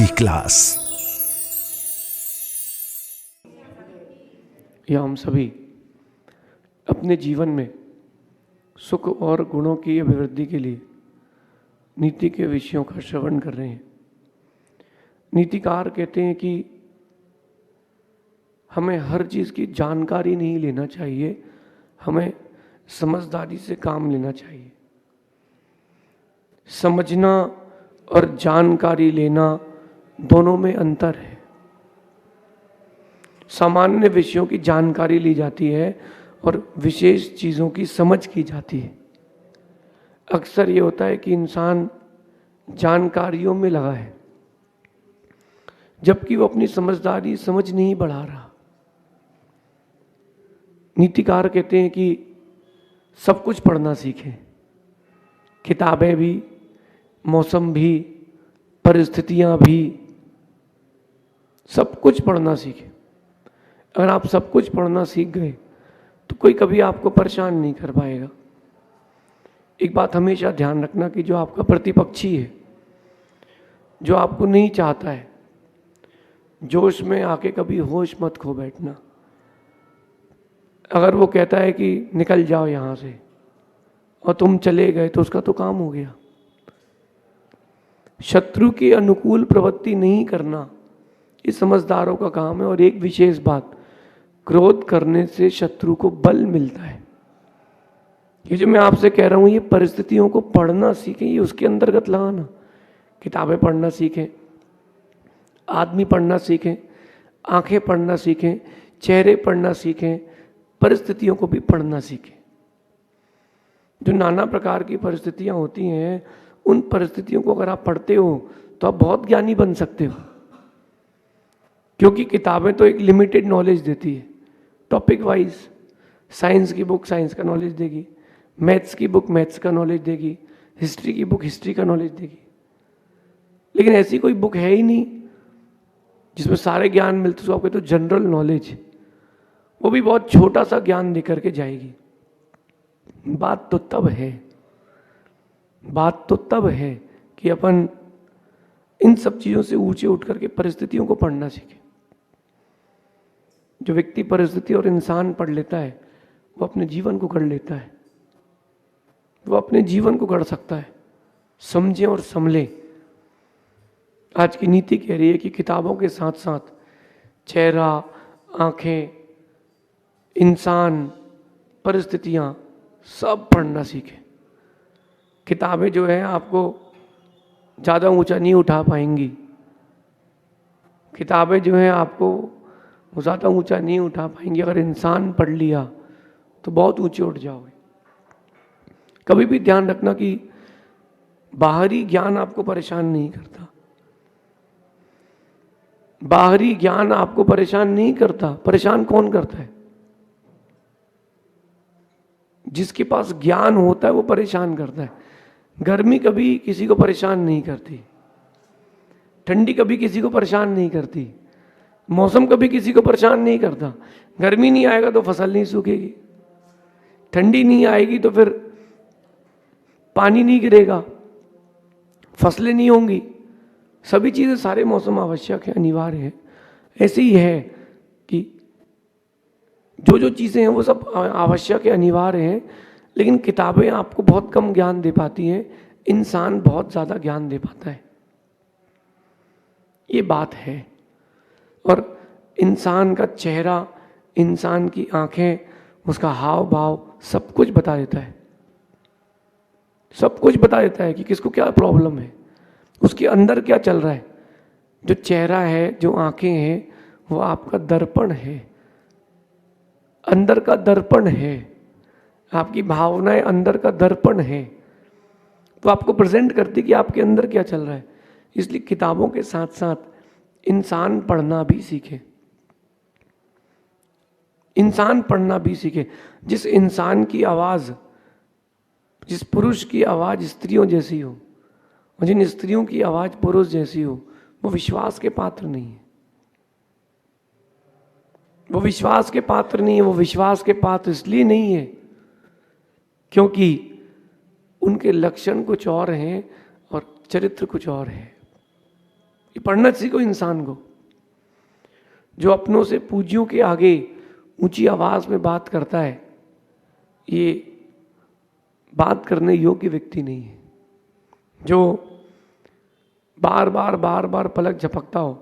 Class. या हम सभी अपने जीवन में सुख और गुणों की अभिवृद्धि के लिए नीति के विषयों का श्रवण कर रहे हैं। नीतिकार कहते हैं कि हमें हर चीज़ की जानकारी नहीं लेना चाहिए, हमें समझदारी से काम लेना चाहिए। समझना और जानकारी लेना दोनों में अंतर है। सामान्य विषयों की जानकारी ली जाती है और विशेष चीज़ों की समझ की जाती है। अक्सर ये होता है कि इंसान जानकारियों में लगा है जबकि वो अपनी समझदारी समझ नहीं बढ़ा रहा। नीतिकार कहते हैं कि सब कुछ पढ़ना सीखें, किताबें भी, मौसम भी, परिस्थितियां भी, सब कुछ पढ़ना सीखें। अगर आप सब कुछ पढ़ना सीख गए तो कोई कभी आपको परेशान नहीं कर पाएगा। एक बात हमेशा ध्यान रखना कि जो आपका प्रतिपक्षी है, जो आपको नहीं चाहता है, जोश में आके कभी होश मत खो बैठना। अगर वो कहता है कि निकल जाओ यहाँ से और तुम चले गए तो उसका तो काम हो गया। शत्रु की अनुकूल प्रवृत्ति नहीं करना ये समझदारों का काम है। और एक विशेष बात, क्रोध करने से शत्रु को बल मिलता है। ये जो मैं आपसे कह रहा हूं, ये परिस्थितियों को पढ़ना सीखें, ये उसके अंतर्गत लगाना। किताबें पढ़ना सीखें, आदमी पढ़ना सीखें, आंखें पढ़ना सीखें, चेहरे पढ़ना सीखें, परिस्थितियों को भी पढ़ना सीखें। जो नाना प्रकार की परिस्थितियां होती हैं, उन परिस्थितियों को अगर आप पढ़ते हो तो आप बहुत ज्ञानी बन सकते हो, क्योंकि किताबें तो एक लिमिटेड नॉलेज देती है, टॉपिक वाइज। साइंस की बुक साइंस का नॉलेज देगी, मैथ्स की बुक मैथ्स का नॉलेज देगी, हिस्ट्री की बुक हिस्ट्री का नॉलेज देगी। लेकिन ऐसी कोई बुक है ही नहीं जिसमें सारे ज्ञान मिलते। तो आपके तो जनरल नॉलेज, वो भी बहुत छोटा सा ज्ञान दे करके जाएगी। बात तो तब है कि अपन इन सब चीज़ों से ऊंचे उठ करके परिस्थितियों को पढ़ना सीखे। जो व्यक्ति परिस्थिति और इंसान पढ़ लेता है वो अपने जीवन को गढ़ लेता है, वो अपने जीवन को गढ़ सकता है। समझे और संभले। आज की नीति कह रही है कि किताबों के साथ साथ चेहरा, आंखें, इंसान, परिस्थितियां सब पढ़ना सीखें। किताबें जो है आपको ज़्यादा ऊंचा नहीं उठा पाएंगी। किताबें जो हैं आपको ज़्यादा ऊंचा नहीं उठा पाएंगी। अगर इंसान पढ़ लिया तो बहुत ऊंचे उठ जाओगे। कभी भी ध्यान रखना कि बाहरी ज्ञान आपको परेशान नहीं करता। बाहरी ज्ञान आपको परेशान नहीं करता। परेशान कौन करता है? जिसके पास ज्ञान होता है वो परेशान करता है। गर्मी कभी किसी को परेशान नहीं करती, ठंडी कभी किसी को परेशान नहीं करती, मौसम कभी किसी को परेशान नहीं करता। गर्मी नहीं आएगा तो फसल नहीं सूखेगी, ठंडी नहीं आएगी तो फिर पानी नहीं गिरेगा, फसलें नहीं होंगी। सभी चीज़ें, सारे मौसम आवश्यक है, अनिवार्य है। ऐसे ही है कि जो जो चीज़ें हैं वो सब आवश्यक है, अनिवार्य हैं। लेकिन किताबें आपको बहुत कम ज्ञान दे पाती हैं, इंसान बहुत ज़्यादा ज्ञान दे पाता है। ये बात है। और इंसान का चेहरा, इंसान की आंखें, उसका हाव भाव सब कुछ बता देता है। सब कुछ बता देता है कि किसको क्या प्रॉब्लम है, उसके अंदर क्या चल रहा है। जो चेहरा है, जो आंखें हैं, वो आपका दर्पण है, अंदर का दर्पण है। आपकी भावनाएं अंदर का दर्पण है, तो आपको प्रेजेंट करती कि आपके अंदर क्या चल रहा है। इसलिए किताबों के साथ साथ इंसान पढ़ना भी सीखे। इंसान पढ़ना भी सीखे। जिस इंसान की आवाज़, जिस पुरुष की आवाज़ स्त्रियों जैसी हो और जिन स्त्रियों की आवाज़ पुरुष जैसी हो, वो विश्वास के पात्र नहीं है। वो विश्वास के पात्र नहीं है। वो विश्वास के पात्र इसलिए नहीं है क्योंकि उनके लक्षण कुछ और हैं और चरित्र कुछ और है। ये पढ़ना सीखो इंसान को। जो अपनों से पूज्यों के आगे ऊंची आवाज में बात करता है, ये बात करने योग्य व्यक्ति नहीं है। जो बार बार पलक झपकता हो,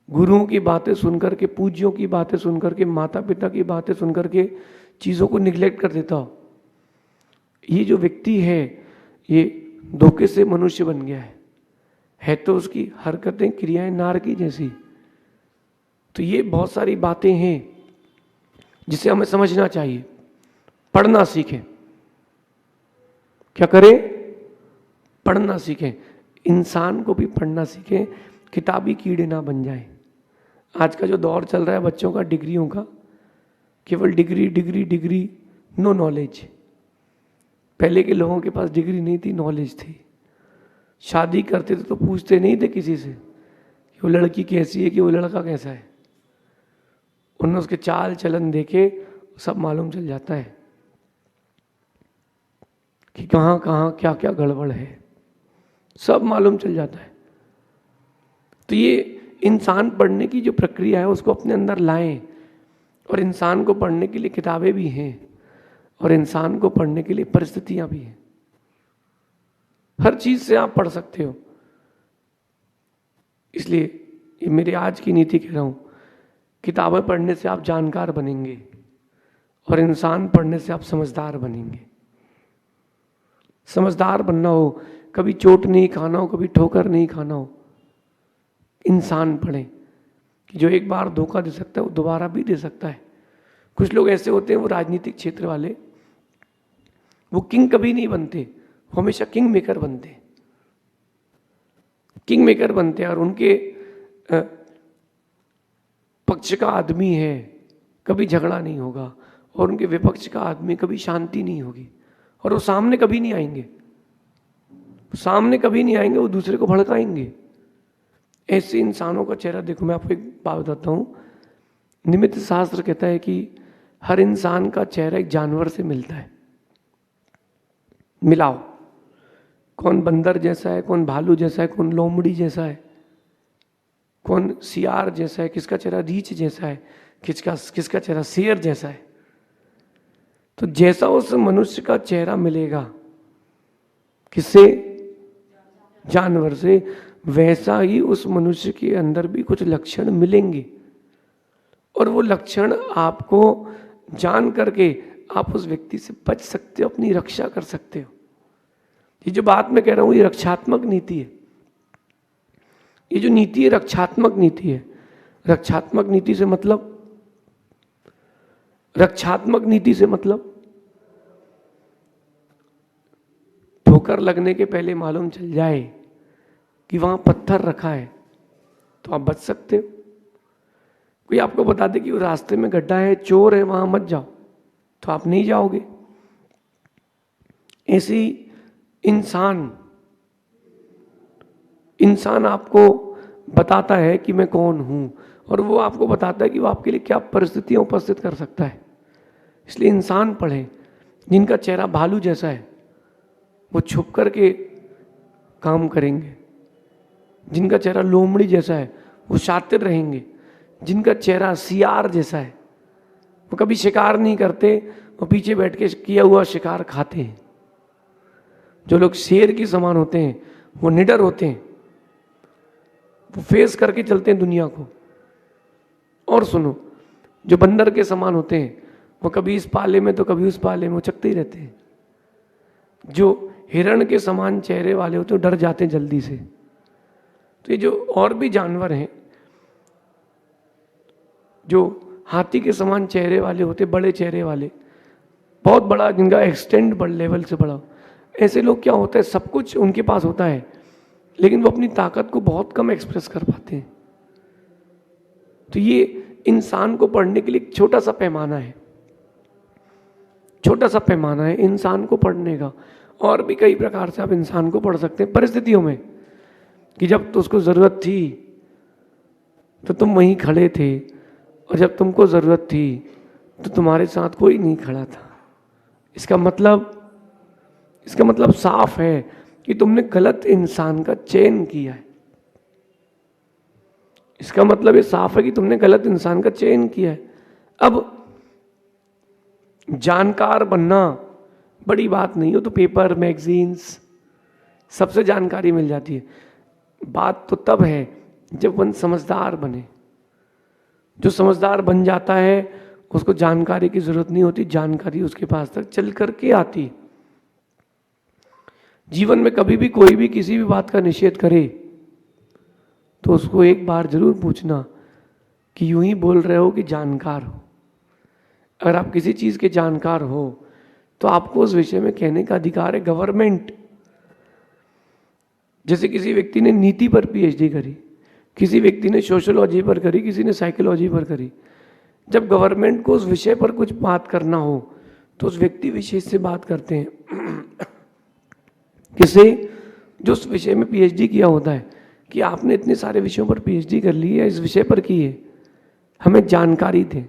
गुरुओं की बातें सुनकर के, पूज्यों की बातें सुनकर के, माता पिता की बातें सुनकर के चीज़ों को निगलेक्ट कर देता हो, ये जो व्यक्ति है ये धोखे से मनुष्य बन गया है तो उसकी हरकतें क्रियाएं नार की जैसी। तो ये बहुत सारी बातें हैं जिसे हमें समझना चाहिए। पढ़ना सीखें। क्या करें? पढ़ना सीखें। इंसान को भी पढ़ना सीखें, किताबी कीड़े ना बन जाएं। आज का जो दौर चल रहा है बच्चों का, डिग्रियों का, केवल degree degree degree, no knowledge. पहले के लोगों के पास डिग्री नहीं थी, नॉलेज थी। शादी करते थे तो पूछते नहीं थे किसी से कि वो लड़की कैसी है, कि वो लड़का कैसा है। उन्होंने उसके चाल चलन देखे, सब मालूम चल जाता है कि कहाँ कहाँ क्या क्या गड़बड़ है, सब मालूम चल जाता है। तो ये इंसान पढ़ने की जो प्रक्रिया है उसको अपने अंदर लाएं। और इंसान को पढ़ने के लिए किताबें भी हैं और इंसान को पढ़ने के लिए परिस्थितियां भी हैं। हर चीज से आप पढ़ सकते हो। इसलिए ये मेरी आज की नीति कह रहा हूं, किताबें पढ़ने से आप जानकार बनेंगे और इंसान पढ़ने से आप समझदार बनेंगे। समझदार बनना हो, कभी चोट नहीं खाना हो, कभी ठोकर नहीं खाना हो, इंसान पढ़े कि जो एक बार धोखा दे सकता है वो दोबारा भी दे सकता है। कुछ लोग ऐसे होते हैं, वो राजनीतिक क्षेत्र वाले, वो किंग कभी नहीं बनते, वो हमेशा किंग मेकर बनते हैं। किंग मेकर बनते हैं और उनके पक्ष का आदमी है कभी झगड़ा नहीं होगा और उनके विपक्ष का आदमी कभी शांति नहीं होगी और वो सामने कभी नहीं आएंगे, सामने कभी नहीं आएंगे, वो दूसरे को भड़काएंगे। ऐसे इंसानों का चेहरा देखो। मैं आपको एक बात बताता हूँ, निमित्त शास्त्र कहता है कि हर इंसान का चेहरा एक जानवर से मिलता है। मिलाओ, कौन बंदर जैसा है, कौन भालू जैसा है, कौन लोमड़ी जैसा है, कौन सियार जैसा है, किसका चेहरा रीछ जैसा है, किसका चेहरा शेर जैसा है। तो जैसा उस मनुष्य का चेहरा मिलेगा किससे? जानवर से, वैसा ही उस मनुष्य के अंदर भी कुछ लक्षण मिलेंगे और वो लक्षण आपको जान करके आप उस व्यक्ति से बच सकते हो, अपनी रक्षा कर सकते हो। ये जो बात मैं कह रहा हूं ये रक्षात्मक नीति है। ये जो नीति है रक्षात्मक नीति है। रक्षात्मक नीति से मतलब, रक्षात्मक नीति से मतलब ठोकर लगने के पहले मालूम चल जाए कि वहां पत्थर रखा है तो आप बच सकते हो। कोई आपको बता दे कि वो रास्ते में गड्ढा है, चोर है, वहां मत जाओ, तो आप नहीं जाओगे। ऐसी इंसान आपको बताता है कि मैं कौन हूं और वो आपको बताता है कि वो आपके लिए क्या परिस्थितियां उपस्थित कर सकता है। इसलिए इंसान पढ़े। जिनका चेहरा भालू जैसा है वो छुप करके काम करेंगे, जिनका चेहरा लोमड़ी जैसा है वो शातिर रहेंगे, जिनका चेहरा सियार जैसा है वो कभी शिकार नहीं करते, वो पीछे बैठ के किया हुआ शिकार खाते हैं। जो लोग शेर के समान होते हैं वो निडर होते हैं, वो फेस करके चलते हैं दुनिया को। और सुनो, जो बंदर के समान होते हैं वो कभी इस पाले में तो कभी उस पाले में, वो चकते ही रहते हैं। जो हिरण के समान चेहरे वाले होते हैं डर जाते हैं जल्दी से। तो ये जो और भी जानवर हैं जो हाथी के समान चेहरे वाले होते, बड़े चेहरे वाले, बहुत बड़ा, जिनका एक्सटेंड बड़े लेवल से बड़ा, ऐसे लोग क्या होता है, सब कुछ उनके पास होता है लेकिन वो अपनी ताकत को बहुत कम एक्सप्रेस कर पाते हैं। तो ये इंसान को पढ़ने के लिए एक छोटा सा पैमाना है, छोटा सा पैमाना है इंसान को पढ़ने का। और भी कई प्रकार से आप इंसान को पढ़ सकते हैं परिस्थितियों में, कि जब तो उसको जरूरत थी तो तुम वहीं खड़े थे और जब तुमको जरूरत थी तो तुम्हारे साथ कोई नहीं खड़ा था। इसका मतलब साफ है कि तुमने गलत इंसान का चयन किया है। इसका मतलब ये साफ है कि तुमने गलत इंसान का चयन किया है। अब जानकार बनना बड़ी बात नहीं हो तो पेपर मैगजीन्स सबसे जानकारी मिल जाती है। बात तो तब है जब वन समझदार बने। जो समझदार बन जाता है उसको जानकारी की जरूरत नहीं होती, जानकारी उसके पास तक चल करके आती। जीवन में कभी भी कोई भी किसी भी बात का निषेध करे तो उसको एक बार जरूर पूछना कि यूं ही बोल रहे हो कि जानकार हो। अगर आप किसी चीज के जानकार हो तो आपको उस विषय में कहने का अधिकार है। गवर्नमेंट, जैसे किसी व्यक्ति ने नीति पर पीएचडी करी, किसी व्यक्ति ने सोशियोलॉजी पर करी, किसी ने साइकोलॉजी पर करी। जब गवर्नमेंट को उस विषय पर कुछ बात करना हो तो उस व्यक्ति विशेष से बात करते हैं किसे, जो उस विषय में पीएचडी किया होता है कि आपने इतने सारे विषयों पर पीएचडी कर ली है, इस विषय पर की है, हमें जानकारी दें।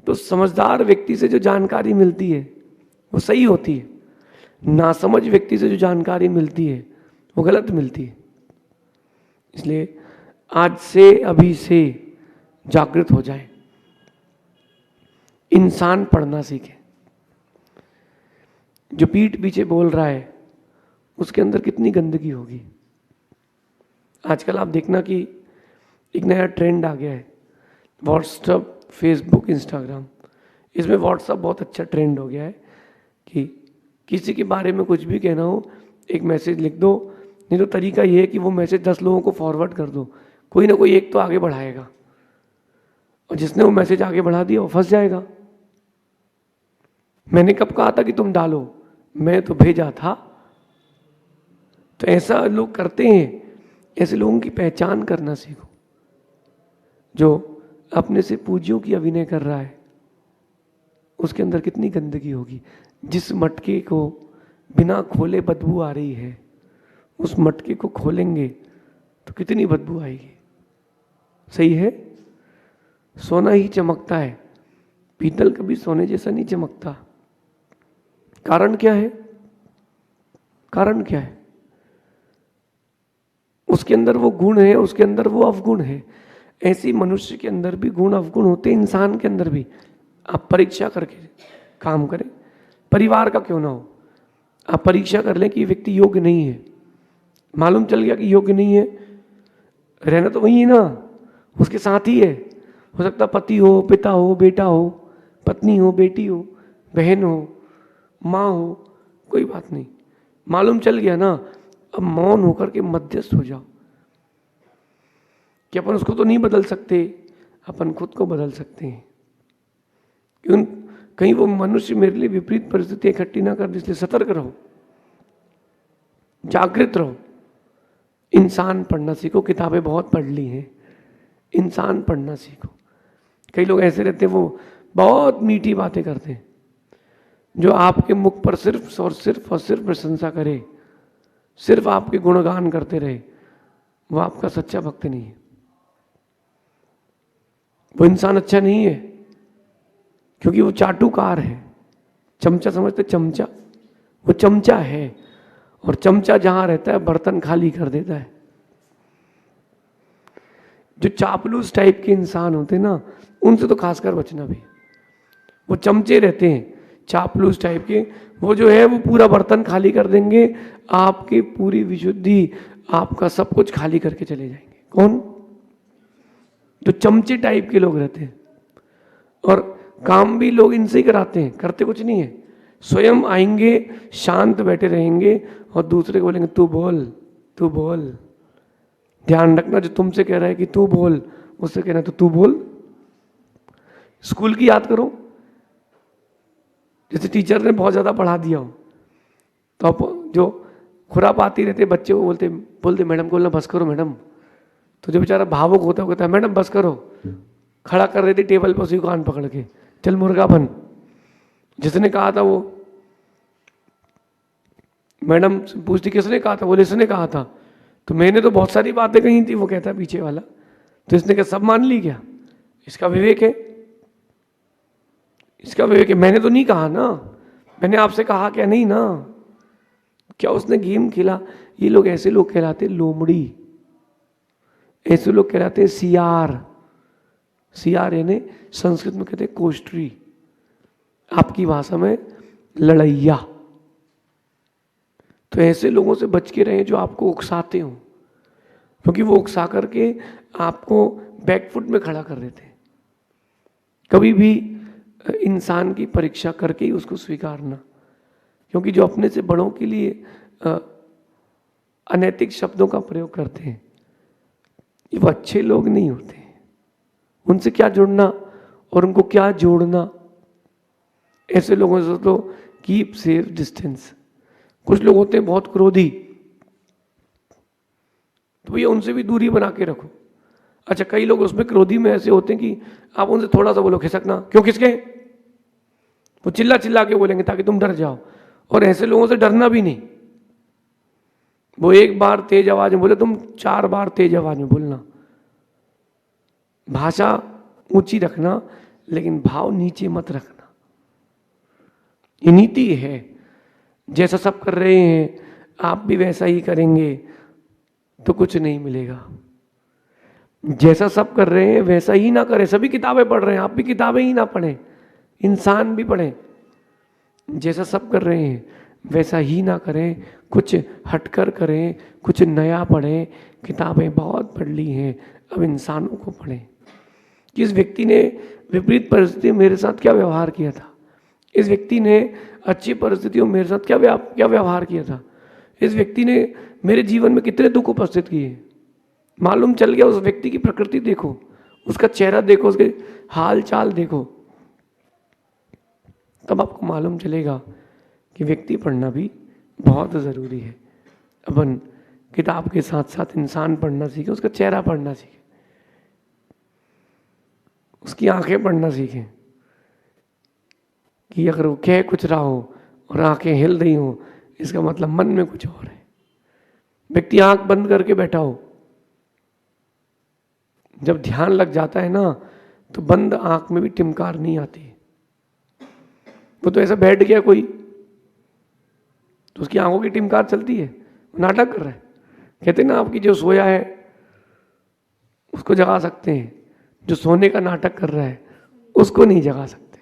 तो समझदार व्यक्ति से जो जानकारी मिलती है वो सही होती है, नासमझ व्यक्ति से जो जानकारी मिलती है वो गलत मिलती है। इसलिए आज से, अभी से जागृत हो जाए, इंसान पढ़ना सीखे। जो पीठ पीछे बोल रहा है उसके अंदर कितनी गंदगी होगी। आजकल आप देखना कि एक नया ट्रेंड आ गया है, व्हाट्सएप, फेसबुक, इंस्टाग्राम। इसमें व्हाट्सएप बहुत अच्छा ट्रेंड हो गया है कि किसी के बारे में कुछ भी कहना हो एक मैसेज लिख दो, नहीं तो तरीका ये है कि वो मैसेज 10 लोगों को फॉरवर्ड कर दो, कोई ना कोई एक तो आगे बढ़ाएगा और जिसने वो मैसेज आगे बढ़ा दिया वो फंस जाएगा। मैंने कब कहा था कि तुम डालो, मैं तो भेजा था। तो ऐसा लोग करते हैं। ऐसे लोगों की पहचान करना सीखो। जो अपने से पूज्यों की अभिनय कर रहा है उसके अंदर कितनी गंदगी होगी। जिस मटके को बिना खोले बदबू आ रही है उस मटके को खोलेंगे तो कितनी बदबू आएगी। सही है। सोना ही चमकता है, पीतल कभी सोने जैसा नहीं चमकता। कारण क्या है? कारण क्या है? उसके अंदर वो गुण है, उसके अंदर वो अवगुण है। ऐसी मनुष्य के अंदर भी गुण अवगुण होते हैं, इंसान के अंदर भी। आप परीक्षा करके काम करें, परिवार का क्यों ना हो, आप परीक्षा कर लें कि ये व्यक्ति योग्य नहीं है। मालूम चल गया कि योग्य नहीं है, रहना तो वही है ना, उसके साथ ही है। हो सकता पति हो, पिता हो, बेटा हो, पत्नी हो, बेटी हो, बहन हो, माँ हो, कोई बात नहीं। मालूम चल गया ना, अब मौन होकर के मध्यस्थ हो जाओ कि अपन उसको तो नहीं बदल सकते, अपन खुद को बदल सकते हैं। क्यों? कहीं वो मनुष्य मेरे लिए विपरीत परिस्थिति इकट्ठी ना कर दे, इसलिए सतर्क रहो, जागृत रहो। इंसान पढ़ना सीखो। किताबें बहुत पढ़ ली हैं, इंसान पढ़ना सीखो। कई लोग ऐसे रहते हैं, वो बहुत मीठी बातें करते हैं, जो आपके मुख पर सिर्फ और सिर्फ प्रशंसा करे, सिर्फ आपके गुणगान करते रहे, वो आपका सच्चा भक्त नहीं है। वो इंसान अच्छा नहीं है, क्योंकि वो चाटुकार है। चमचा समझते? चमचा, वो चमचा है, और चमचा जहां रहता है बर्तन खाली कर देता है। जो चापलूस टाइप के इंसान होते हैं ना, उनसे तो खासकर बचना भी। वो चमचे रहते हैं चापलूस टाइप के, वो जो है वो पूरा बर्तन खाली कर देंगे, आपकी पूरी विशुद्धि, आपका सब कुछ खाली करके चले जाएंगे। कौन? जो चमचे टाइप के लोग रहते हैं। और काम भी लोग इनसे ही कराते हैं, करते कुछ नहीं है। स्वयं आएंगे, शांत बैठे रहेंगे और दूसरे को बोलेंगे तू बोल, तू बोल। ध्यान रखना, जो तुमसे कह रहा है कि तू बोल, उससे कहना तो तू बोल। स्कूल की याद करो, जैसे टीचर ने बहुत ज्यादा पढ़ा दिया हो तो अब जो खुरापाती रहते बच्चे को बोलते मैडम को बोलना बस करो मैडम। तो जो बेचारा भावुक होता है वो कहता है मैडम बस करो, खड़ा कर देती टेबल पर उसी कान पकड़ के, चल मुर्गा बन। जिसने कहा था वो मैडम पूछती किसने कहा था, बोले इसने कहा था। तो मैंने तो बहुत सारी बातें कही थी, वो कहता पीछे वाला। तो इसने क्या सब मान ली क्या? इसका विवेक है, इसका विवेक है। मैंने तो नहीं कहा ना, मैंने आपसे कहा क्या? नहीं ना। क्या उसने गेम खेला? ये लोग ऐसे लोग कहलाते लोमड़ी। ऐसे लोग कहलाते हैं सियार। सियार यानी संस्कृत में कहते हैं कोष्ट्री, आपकी भाषा में लड़ैया। तो ऐसे लोगों से बच के रहें जो आपको उकसाते हो, क्योंकि वो उकसा करके आपको बैकफुट में खड़ा कर देते हैं। कभी भी इंसान की परीक्षा करके ही उसको स्वीकारना, क्योंकि जो अपने से बड़ों के लिए अनैतिक शब्दों का प्रयोग करते हैं, ये वो अच्छे लोग नहीं होते। उनसे क्या जुड़ना और उनको क्या जोड़ना। ऐसे लोगों से तो कीप सेफ डिस्टेंस। कुछ लोग होते हैं बहुत क्रोधी, तो ये उनसे भी दूरी बना के रखो। अच्छा, कई लोग उसमें क्रोधी में ऐसे होते हैं कि आप उनसे थोड़ा सा बोलो खिसकना, क्यों खिसके, वो चिल्ला चिल्ला के बोलेंगे ताकि तुम डर जाओ। और ऐसे लोगों से डरना भी नहीं। वो एक बार तेज आवाज में बोले, तुम 4 बार तेज आवाज में बोलना। भाषा ऊंची रखना, लेकिन भाव नीचे मत रखना। ये नीति है। जैसा सब कर रहे हैं आप भी वैसा ही करेंगे तो कुछ नहीं मिलेगा। जैसा सब कर रहे हैं वैसा ही ना करें। सभी किताबें पढ़ रहे हैं, आप भी किताबें ही ना पढ़ें, इंसान भी पढ़ें। जैसा सब कर रहे हैं वैसा ही ना करें, कुछ हटकर करें, कुछ नया पढ़ें। किताबें बहुत पढ़ ली हैं, अब इंसानों को पढ़ें। किस व्यक्ति ने विपरीत परिस्थिति में मेरे साथ क्या व्यवहार किया था, इस व्यक्ति ने अच्छी परिस्थितियों में मेरे साथ क्या व्यवहार किया था, इस व्यक्ति ने मेरे जीवन में कितने दुख उपस्थित किए। मालूम चल गया। उस व्यक्ति की प्रकृति देखो, उसका चेहरा देखो, उसके हाल चाल देखो, तब आपको मालूम चलेगा कि व्यक्ति पढ़ना भी बहुत ज़रूरी है। अपन किताब के साथ साथ इंसान पढ़ना सीखे, उसका चेहरा पढ़ना सीखे, उसकी आंखें पढ़ना सीखें कि अगर वो कह कुछ रहा हो और आंखें हिल रही हो, इसका मतलब मन में कुछ और है। व्यक्ति आंख बंद करके बैठा हो, जब ध्यान लग जाता है ना, तो बंद आंख में भी टिमकार नहीं आती। वो तो ऐसा बैठ गया कोई, तो उसकी आंखों की टिमकार चलती है, नाटक कर रहा है। कहते ना, आपकी जो सोया है उसको जगा सकते हैं, जो सोने का नाटक कर रहा है उसको नहीं जगा सकते।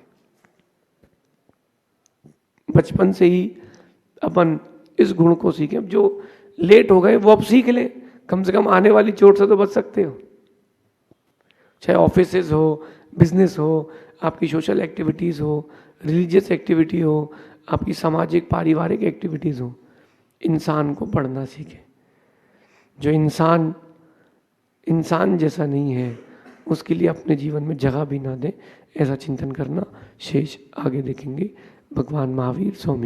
बचपन से ही अपन इस गुण को सीखें। अब जो लेट हो गए वो अब सीख ले, कम से कम आने वाली चोट से तो बच सकते हो। चाहे ऑफिसेज हो, बिजनेस हो, आपकी सोशल एक्टिविटीज़ हो, रिलीजियस एक्टिविटी हो, आपकी सामाजिक पारिवारिक एक्टिविटीज़ हो, इंसान को पढ़ना सीखे। जो इंसान जैसा नहीं है उसके लिए अपने जीवन में जगह भी ना दे, ऐसा चिंतन करना। शेष आगे देखेंगे। भगवान महावीर स्वामी।